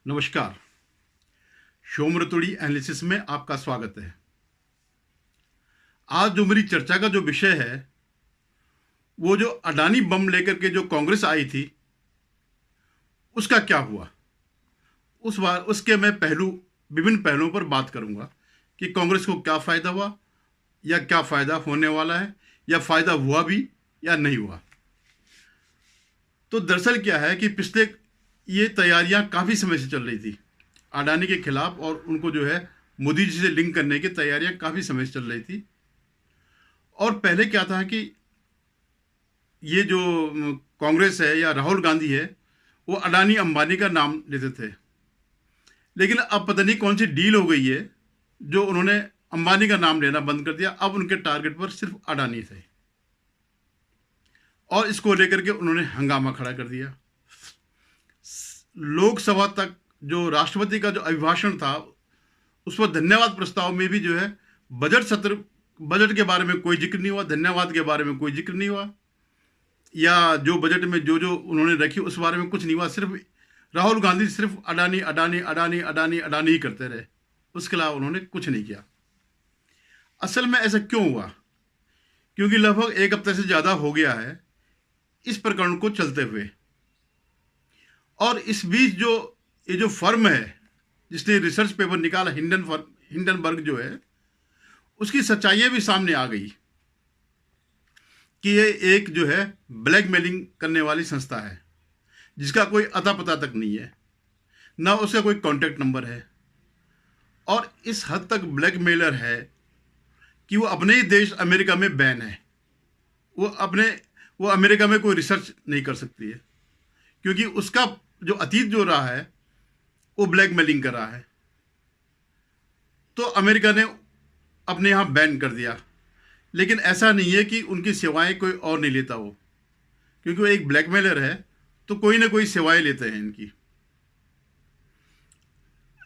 नमस्कार। शोमरतोड़ी एनालिसिस में आपका स्वागत है। आज जो मेरी चर्चा का जो विषय है वो जो अडानी बम लेकर के जो कांग्रेस आई थी उसका क्या हुआ, उसके मैं विभिन्न पहलुओं पर बात करूंगा कि कांग्रेस को क्या फायदा हुआ या क्या फायदा होने वाला है या फायदा हुआ भी या नहीं हुआ। तो दरअसल क्या है कि पिछले ये तैयारियां काफ़ी समय से चल रही थी अडानी के खिलाफ, और उनको जो है मोदी जी से लिंक करने की तैयारियां काफ़ी समय से चल रही थी। और पहले क्या था कि ये जो कांग्रेस है या राहुल गांधी है वो अडानी अंबानी का नाम लेते थे, लेकिन अब पता नहीं कौन सी डील हो गई है जो उन्होंने अंबानी का नाम लेना बंद कर दिया। अब उनके टारगेट पर सिर्फ अडानी थे और इसको लेकर के उन्होंने हंगामा खड़ा कर दिया। लोकसभा तक जो राष्ट्रपति का जो अभिभाषण था उस पर धन्यवाद प्रस्ताव में भी जो है बजट के बारे में कोई जिक्र नहीं हुआ, धन्यवाद के बारे में कोई जिक्र नहीं हुआ, या जो बजट में जो जो उन्होंने रखी उस बारे में कुछ नहीं हुआ। सिर्फ राहुल गांधी सिर्फ अडानी अडानी अडानी अडानी अडानी ही करते रहे, उसके अलावा उन्होंने कुछ नहीं किया। असल में ऐसा क्यों हुआ? क्योंकि लगभग एक हफ्ते से ज़्यादा हो गया है इस प्रकरण को चलते हुए, और इस बीच ये जो फर्म है जिसने रिसर्च पेपर निकाला, हिंडनबर्ग जो है, उसकी सच्चाइयां भी सामने आ गई कि ये एक जो है ब्लैकमेलिंग करने वाली संस्था है जिसका कोई अता पता तक नहीं है, ना उसका कोई कॉन्टैक्ट नंबर है, और इस हद तक ब्लैकमेलर है कि वो अपने ही देश अमेरिका में बैन है। वो अमेरिका में कोई रिसर्च नहीं कर सकती है क्योंकि उसका जो अतीत जो रहा है वो ब्लैकमेलिंग कर रहा है। तो अमेरिका ने अपने यहाँ बैन कर दिया, लेकिन ऐसा नहीं है कि उनकी सेवाएं कोई और नहीं लेता हो, क्योंकि वो एक ब्लैकमेलर है तो कोई ना कोई सेवाएं लेते हैं इनकी।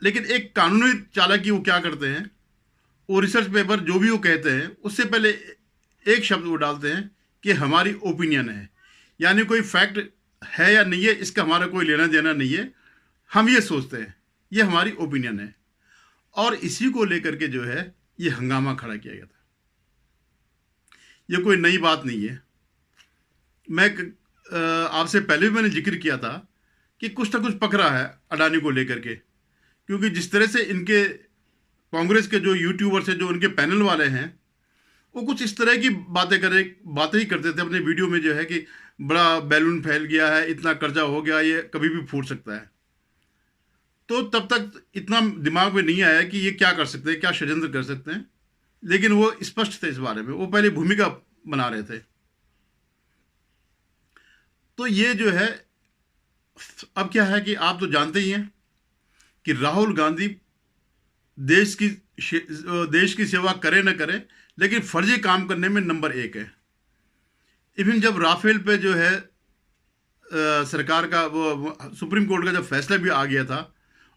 लेकिन एक कानूनी चालाकी वो क्या करते हैं, वो रिसर्च पेपर जो भी वो कहते हैं उससे पहले एक शब्द वो डालते हैं कि हमारी ओपिनियन है, यानी कोई फैक्ट है या नहीं है इसका हमारा कोई लेना देना नहीं है, हम ये सोचते हैं, ये हमारी ओपिनियन है। और इसी को लेकर के जो है ये हंगामा खड़ा किया गया था। ये कोई नई बात नहीं है। मैं आपसे पहले भी मैंने जिक्र किया था कि कुछ ना कुछ पकड़ा है अडानी को लेकर के, क्योंकि जिस तरह से इनके कांग्रेस के जो यूट्यूबर्स हैं, जो उनके पैनल वाले हैं, वो कुछ इस तरह की बातें ही करते थे अपने वीडियो में, जो है कि बड़ा बैलून फैल गया है, इतना कर्जा हो गया, ये कभी भी फूट सकता है। तो तब तक इतना दिमाग में नहीं आया कि ये क्या कर सकते हैं, क्या षड्यंत्र कर सकते हैं, लेकिन वो स्पष्ट थे इस बारे में, वो पहले भूमिका बना रहे थे। तो ये जो है अब क्या है कि आप तो जानते ही हैं कि राहुल गांधी देश की सेवा करे न करे, लेकिन फर्जी काम करने में नंबर 1 है। इवन जब राफेल पे जो है सरकार का वो सुप्रीम कोर्ट का जब फैसला भी आ गया था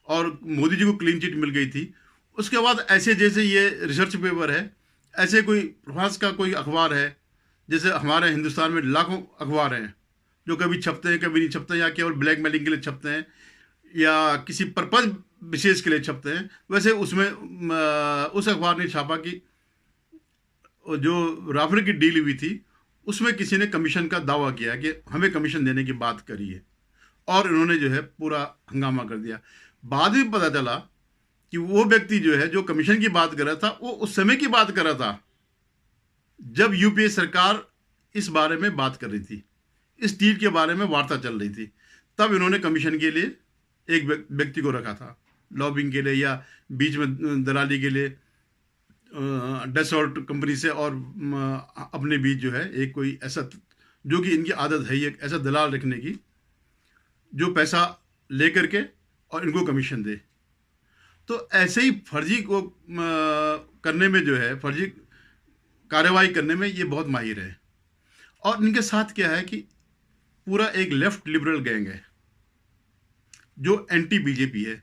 और मोदी जी को क्लीन चिट मिल गई थी, उसके बाद ऐसे जैसे ये रिसर्च पेपर है, ऐसे कोई फ्रांस का कोई अखबार है, जैसे हमारे हिंदुस्तान में लाखों अखबार हैं जो कभी छपते हैं कभी नहीं छपते हैं, या केवल ब्लैकमेलिंग के लिए छपते हैं या किसी पर्पज विशेष के लिए छपते हैं, वैसे उसमें उस अखबार ने छापा कि जो राफेल की डील हुई थी उसमें किसी ने कमीशन का दावा किया कि हमें कमीशन देने की बात करी है, और इन्होंने जो है पूरा हंगामा कर दिया। बाद में पता चला कि वो व्यक्ति जो है जो कमीशन की बात कर रहा था वो उस समय की बात कर रहा था जब यूपीए सरकार इस बारे में बात कर रही थी, इस डील के बारे में वार्ता चल रही थी, तब इन्होंने कमीशन के लिए एक व्यक्ति को रखा था, लॉबिंग के लिए या बीच में दलाली के लिए डसॉल्ट कंपनी से, और अपने बीच जो है एक कोई ऐसा, जो कि इनकी आदत है एक ऐसा दलाल रखने की जो पैसा लेकर के और इनको कमीशन दे। तो ऐसे ही फर्जी को करने में जो है, फर्जी कार्रवाई करने में ये बहुत माहिर है। और इनके साथ क्या है कि पूरा एक लेफ्ट लिबरल गैंग है जो एंटी बीजेपी है,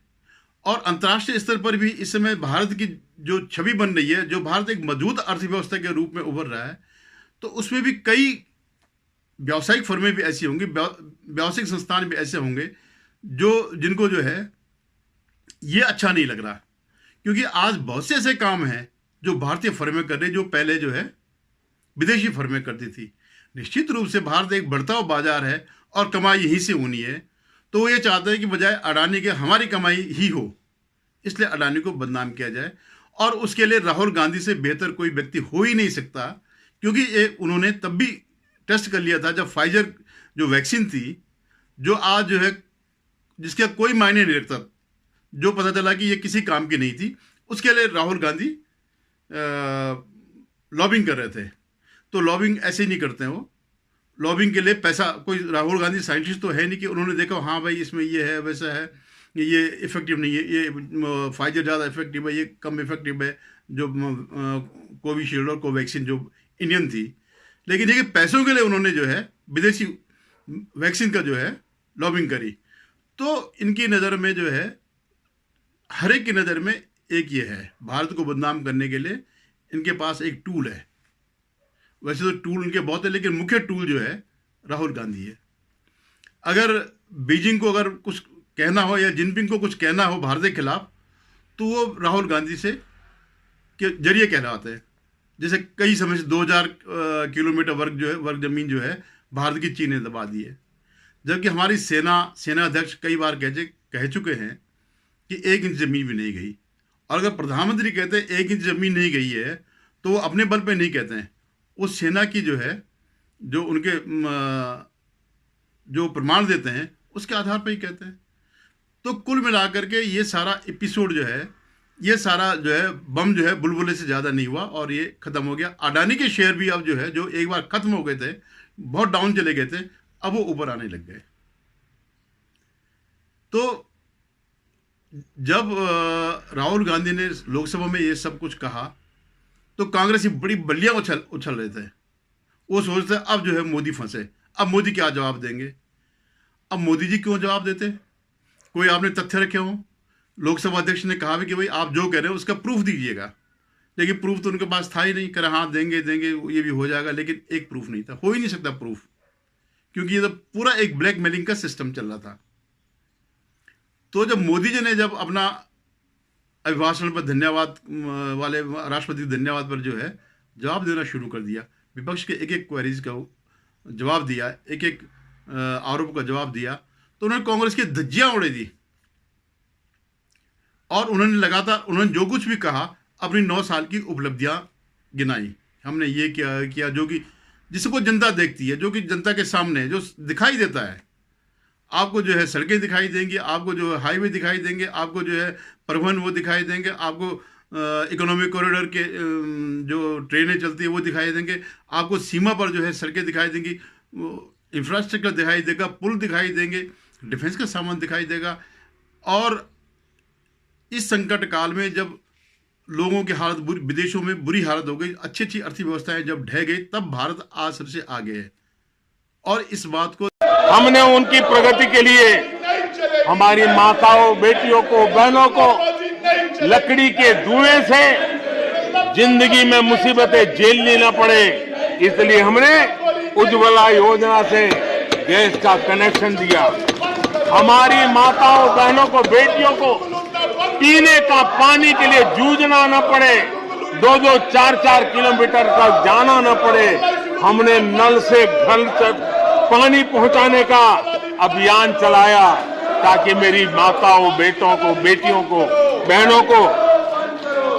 और अंतर्राष्ट्रीय स्तर पर भी इस समय भारत की जो छवि बन रही है, जो भारत एक मजबूत अर्थव्यवस्था के रूप में उभर रहा है, तो उसमें भी कई व्यावसायिक फर्में भी ऐसी होंगी, व्यावसायिक संस्थान भी ऐसे होंगे जिनको जो है ये अच्छा नहीं लग रहा, क्योंकि आज बहुत से ऐसे काम हैं जो भारतीय फर्में कर रही, जो पहले जो है विदेशी फर्में करती थी। निश्चित रूप से भारत एक बढ़ता हुआ बाजार है और कमाई यहीं से होनी है, तो वो ये चाहते हैं कि बजाय अडानी के हमारी कमाई ही हो, इसलिए अडानी को बदनाम किया जाए। और उसके लिए राहुल गांधी से बेहतर कोई व्यक्ति हो ही नहीं सकता, क्योंकि ये उन्होंने तब भी टेस्ट कर लिया था जब फाइजर जो वैक्सीन थी, जो आज जो है जिसका कोई मायने नहीं रखता, जो पता चला कि ये किसी काम की नहीं थी, उसके लिए राहुल गांधी लॉबिंग कर रहे थे। तो लॉबिंग ऐसे ही नहीं करते हैं वो, लॉबिंग के लिए पैसा, कोई राहुल गांधी साइंटिस्ट तो है नहीं कि उन्होंने देखा हाँ भाई इसमें ये है वैसा है, ये इफेक्टिव नहीं है, ये फाइजर ज़्यादा इफेक्टिव है, ये कम इफेक्टिव है, जो कोविशील्ड और कोवैक्सीन जो इंडियन थी। लेकिन देखिए पैसों के लिए उन्होंने जो है विदेशी वैक्सीन का जो है लॉबिंग करी। तो इनकी नज़र में जो है, हर एक की नज़र में एक ये है, भारत को बदनाम करने के लिए इनके पास एक टूल है। वैसे तो टूल उनके बहुत है, लेकिन मुख्य टूल जो है राहुल गांधी है। अगर बीजिंग को अगर कुछ कहना हो या जिनपिंग को कुछ कहना हो भारत के खिलाफ, तो वो राहुल गांधी से के जरिए कहलाते हैं। जैसे कई समय से 2000 किलोमीटर वर्ग जमीन जो है भारत की चीन ने दबा दी है, जबकि हमारी सेना अध्यक्ष कई बार कह चुके हैं कि 1 इंच जमीन भी नहीं गई। और अगर प्रधानमंत्री कहते हैं 1 इंच जमीन नहीं गई है, तो वो अपने बल पे नहीं कहते हैं, वो सेना की जो है, जो उनके जो प्रमाण देते हैं उसके आधार पर ही कहते हैं। तो कुल मिलाकर के ये सारा एपिसोड जो है, ये सारा जो है बम जो है बुलबुले से ज़्यादा नहीं हुआ और ये ख़त्म हो गया। अडानी के शेयर भी अब जो है, जो एक बार ख़त्म हो गए थे, बहुत डाउन चले गए थे, अब वो ऊपर आने लग गए। तो जब राहुल गांधी ने लोकसभा में ये सब कुछ कहा, तो कांग्रेस की बड़ी बल्लियां उछल रहे थे। वो सोचते अब जो है मोदी फंसे, अब मोदी क्या जवाब देंगे। अब मोदी जी क्यों जवाब देते, कोई आपने तथ्य रखे हों। लोकसभा अध्यक्ष ने कहा भी कि भाई आप जो कह रहे हो उसका प्रूफ दीजिएगा, लेकिन प्रूफ तो उनके पास था ही नहीं। कह रहे हाँ देंगे ये भी हो जाएगा, लेकिन एक प्रूफ नहीं था, हो ही नहीं सकता प्रूफ, क्योंकि ये तो पूरा एक ब्लैकमेलिंग का सिस्टम चल रहा था। तो जब मोदी जी ने जब अपना अभिभाषण पर धन्यवाद वाले राष्ट्रपति धन्यवाद पर जो है जवाब देना शुरू कर दिया, विपक्ष के एक क्वेरीज का जवाब दिया, एक आरोप का जवाब दिया, तो उन्होंने कांग्रेस की धज्जियां उड़ा दी। और उन्होंने लगातार, उन्होंने जो कुछ भी कहा अपनी 9 साल की उपलब्धियां गिनाई। हमने ये किया जो कि जिसको जनता देखती है, जो कि जनता के सामने जो दिखाई देता है। आपको जो है सड़कें दिखाई देंगी, आपको जो है हाईवे दिखाई देंगे, आपको जो है परिवहन वो दिखाई देंगे, आपको इकोनॉमिक कॉरिडोर के जो ट्रेनें चलती है वो दिखाई देंगे, आपको सीमा पर जो है सड़कें दिखाई देंगी, इंफ्रास्ट्रक्चर दिखाई देगा, पुल दिखाई देंगे, डिफेंस का सामान दिखाई देगा। और इस संकट काल में जब लोगों की हालत विदेशों में बुरी हालत हो गई, अच्छी अच्छी अर्थव्यवस्थाएं जब ढह गई, तब भारत आज सबसे आगे है। और इस बात को हमने उनकी प्रगति के लिए हमारी माताओं, बेटियों को, बहनों को लकड़ी के धुएं से जिंदगी में मुसीबतें झेलनी न पड़े, इसलिए हमने उज्ज्वला योजना से गैस का कनेक्शन दिया। हमारी माताओं, बहनों को, बेटियों को पीने का पानी के लिए जूझना न पड़े, 2-2, 4-4 किलोमीटर तक जाना न पड़े। हमने नल से घर तक पानी पहुंचाने का अभियान चलाया, ताकि मेरी माताओं, बेटों को, बेटियों को, बहनों को,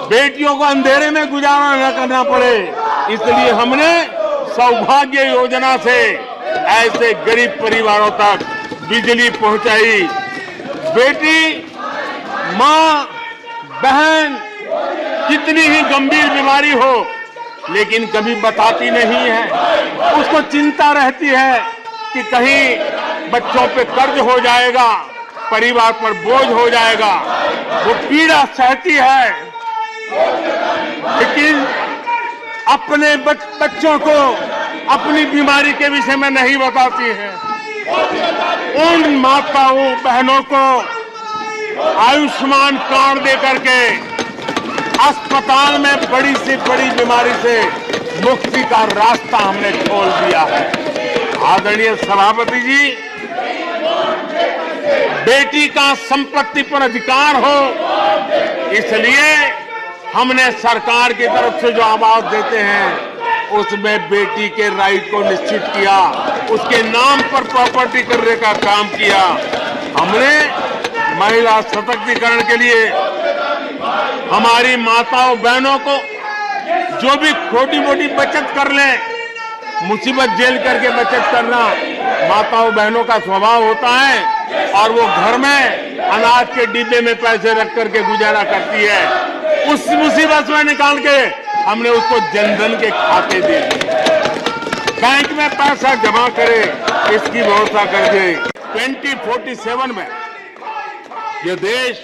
बेटियों को अंधेरे में गुजारा न करना पड़े। इसलिए हमने सौभाग्य योजना से ऐसे गरीब परिवारों तक बिजली पहुंचाई। बेटी, माँ, बहन कितनी ही गंभीर बीमारी हो, लेकिन कभी बताती नहीं है, उसको चिंता रहती है कि कहीं बच्चों पे कर्ज हो जाएगा, परिवार पर बोझ हो जाएगा, वो पीड़ा सहती है, लेकिन अपने बच्चों को अपनी बीमारी के विषय में नहीं बताती है। उन माताओं, बहनों को आयुष्मान कार्ड दे करके अस्पताल में बड़ी से बड़ी बीमारी से मुक्ति का रास्ता हमने खोल दिया है। आदरणीय सभापति जी, बेटी का संपत्ति पर अधिकार हो, इसलिए हमने सरकार की तरफ से जो आवाज देते हैं उसमें बेटी के राइट को निश्चित किया, उसके नाम पर प्रॉपर्टी करने का काम किया। हमने महिला सशक्तिकरण के लिए हमारी माताओं बहनों को जो भी छोटी मोटी बचत कर लें, मुसीबत झेल करके बचत करना माताओं बहनों का स्वभाव होता है, और वो घर में अनाज के डिब्बे में पैसे रख करके गुजारा करती है। उस मुसीबत में निकाल के हमने उसको जनधन के खाते दे दिए, बैंक में पैसा जमा करे, इसकी व्यवस्था कर दी। 2047 में ये देश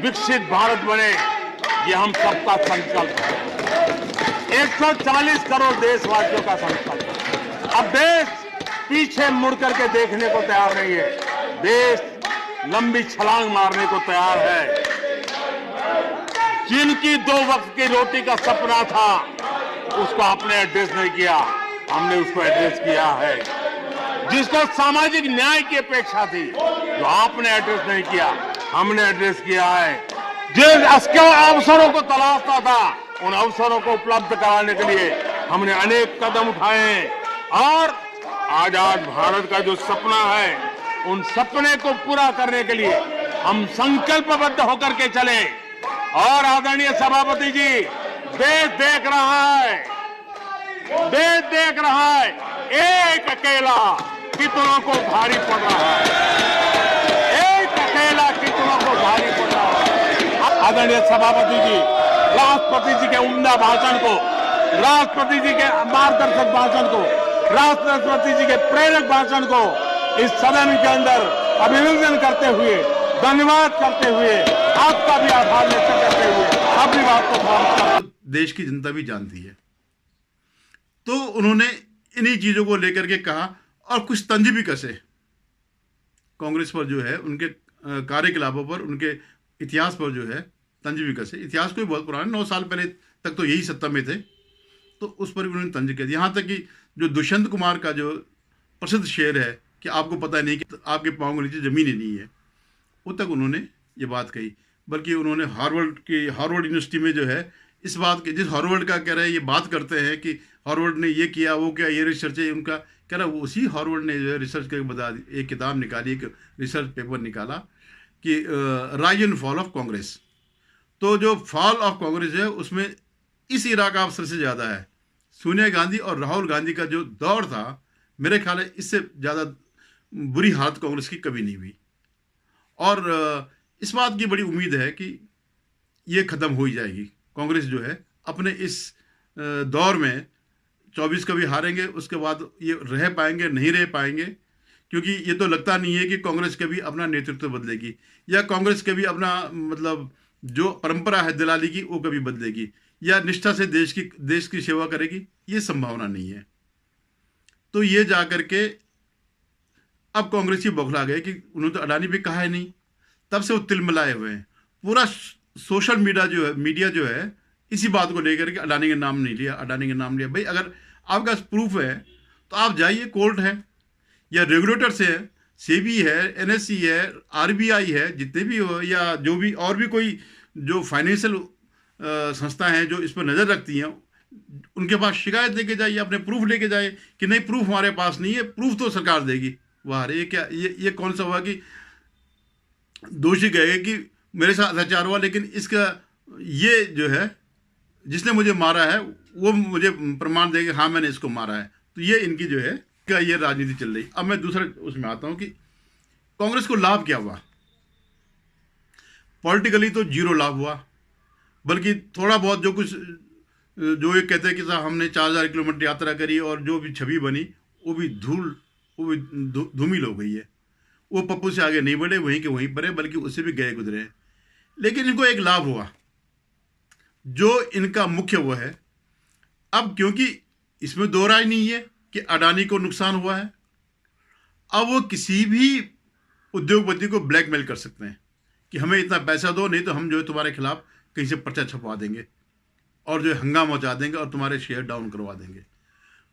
विकसित भारत बने, ये हम सबका संकल्प है। 140 करोड़ देशवासियों का संकल्प है। अब देश पीछे मुड़ करके देखने को तैयार नहीं है, देश लंबी छलांग मारने को तैयार है। जिनकी 2 वक्त की रोटी का सपना था उसको आपने एड्रेस नहीं किया, हमने उसको एड्रेस किया है। जिसको सामाजिक न्याय की अपेक्षा थी जो आपने एड्रेस नहीं किया, हमने एड्रेस किया है। जिन अवसरों को तलाशता था उन अवसरों को उपलब्ध कराने के लिए हमने अनेक कदम उठाए हैं, और आजाद भारत का जो सपना है उन सपने को पूरा करने के लिए हम संकल्पबद्ध होकर के चले। और आदरणीय सभापति जी, देश देख रहा है, देश देख रहा है, एक अकेला कितनों को भारी पड़ रहा है, एक अकेला कितनों को भारी पड़ रहा है। आदरणीय सभापति जी, राष्ट्रपति जी के उम्दा भाषण को, राष्ट्रपति जी के मार्गदर्शक भाषण को, राष्ट्रपति जी के प्रेरक भाषण को इस सदन के अंदर अभिनंदन करते हुए, धन्यवाद करते हुए, आपका भी आभार व्यक्त करते हुए अपनी बात को समाप्त करते। देश की जनता भी जानती है। तो उन्होंने इन्हीं चीजों को लेकर के कहा और कुछ तंज भी कसे कांग्रेस पर, जो है उनके कार्यकलापों पर, उनके इतिहास पर जो है तंज भी कसे। इतिहास को भी बहुत पुराना, 9 साल पहले तक तो यही सत्ता में थे, तो उस पर भी उन्होंने तंज कर दिया। यहाँ तक कि जो दुष्यंत कुमार का जो प्रसिद्ध शेर है कि आपको पता नहीं कि आपके पाँव के नीचे जमीन ही नहीं है, वो तक उन्होंने ये बात कही। बल्कि उन्होंने हार्वर्ड यूनिवर्सिटी में जो है इस बात के, जिस हार्वर्ड का कह रहे हैं ये बात करते हैं कि हार्वर्ड ने ये किया वो क्या, ये रिसर्च है उनका, कह रहा है उसी हार्वर्ड ने जो है रिसर्च करके बता दी, एक किताब निकाली, एक रिसर्च पेपर निकाला कि rise and fall of Congress. तो जो फॉल ऑफ कांग्रेस है उसमें इस इरा का अवसर से ज़्यादा है। सोनिया गांधी और राहुल गांधी का जो दौर था, मेरे ख्याल है इससे ज़्यादा बुरी हालत कांग्रेस की कभी नहीं हुई। और इस बात की बड़ी उम्मीद है कि ये ख़त्म हो ही जाएगी। कांग्रेस जो है अपने इस दौर में 24 कभी हारेंगे, उसके बाद ये रह पाएंगे नहीं रह पाएंगे, क्योंकि ये तो लगता नहीं है कि कांग्रेस कभी अपना नेतृत्व बदलेगी, या कांग्रेस कभी अपना मतलब जो परंपरा है दिलाली की वो कभी बदलेगी, या निष्ठा से देश की सेवा करेगी, ये संभावना नहीं है। तो ये जा करके अब कांग्रेस ही बौखला गए कि उन्होंने तो अडानी भी कहा है नहीं, तब से वो तिलमिलाए हुए हैं। पूरा सोशल मीडिया जो है इसी बात को लेकर के अडानी का नाम नहीं लिया, अडानी का नाम लिया। भाई अगर आपका प्रूफ है तो आप जाइए, कोर्ट है या रेगुलेटर्स है, सेबी है, एनएससी है, आरबीआई है, जितने भी हो, या जो भी और भी कोई जो फाइनेंशियल संस्था हैं जो इस पर नज़र रखती हैं, उनके पास शिकायत लेके जाइए, अपने प्रूफ लेके जाइए कि नहीं प्रूफ हमारे पास नहीं है, प्रूफ तो सरकार देगी। वाह, ये क्या, ये कौन सा हुआ कि दोषी गए कि मेरे साथ अत्याचार हुआ, लेकिन इसका ये जो है जिसने मुझे मारा है वो मुझे प्रमाण देगा हाँ मैंने इसको मारा है। तो ये इनकी जो है क्या ये राजनीति चल रही। अब मैं दूसरा उसमें आता हूँ कि कांग्रेस को लाभ क्या हुआ। पॉलिटिकली तो जीरो लाभ हुआ, बल्कि थोड़ा बहुत जो कुछ जो ये कहते हैं कि साहब हमने 4000 किलोमीटर यात्रा करी और जो भी छवि बनी वो भी धूमिल हो गई है। वो पप्पू से आगे नहीं बढ़े, वहीं के वहीं पर है, बल्कि उससे भी गए गुजरे हैं। लेकिन इनको एक लाभ हुआ जो इनका मुख्य वो है, अब क्योंकि इसमें दो राय नहीं है कि अडानी को नुकसान हुआ है, अब वो किसी भी उद्योगपति को ब्लैकमेल कर सकते हैं कि हमें इतना पैसा दो, नहीं तो हम जो है तुम्हारे खिलाफ कहीं से पर्चा छपवा देंगे और जो है हंगामा मचा देंगे और तुम्हारे शेयर डाउन करवा देंगे।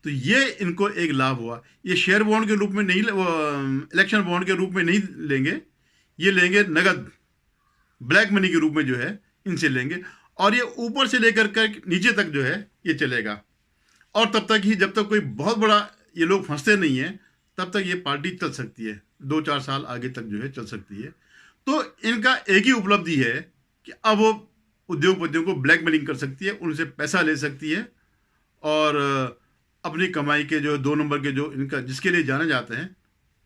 तो ये इनको एक लाभ हुआ। ये शेयर बॉन्ड के रूप में नहीं, इलेक्शन बॉन्ड के रूप में नहीं लेंगे, ये लेंगे नगद ब्लैक मनी के रूप में जो है इनसे लेंगे, और ये ऊपर से लेकर कर नीचे तक जो है ये चलेगा। और तब तक ही, जब तक कोई बहुत बड़ा ये लोग फंसते नहीं हैं, तब तक ये पार्टी चल सकती है, 2-4 साल आगे तक जो है चल सकती है। तो इनका एक ही उपलब्धि है कि अब वो उद्योगपतियों को ब्लैकमेलिंग कर सकती है, उनसे पैसा ले सकती है, और अपनी कमाई के जो 2 नंबर के जो इनका जिसके लिए जाने जाते हैं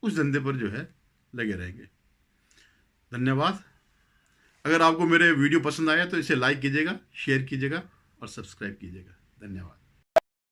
उस धंधे पर जो है लगे रहेंगे। धन्यवाद। अगर आपको मेरे वीडियो पसंद आया तो इसे लाइक कीजिएगा, शेयर कीजिएगा और सब्सक्राइब कीजिएगा। धन्यवाद।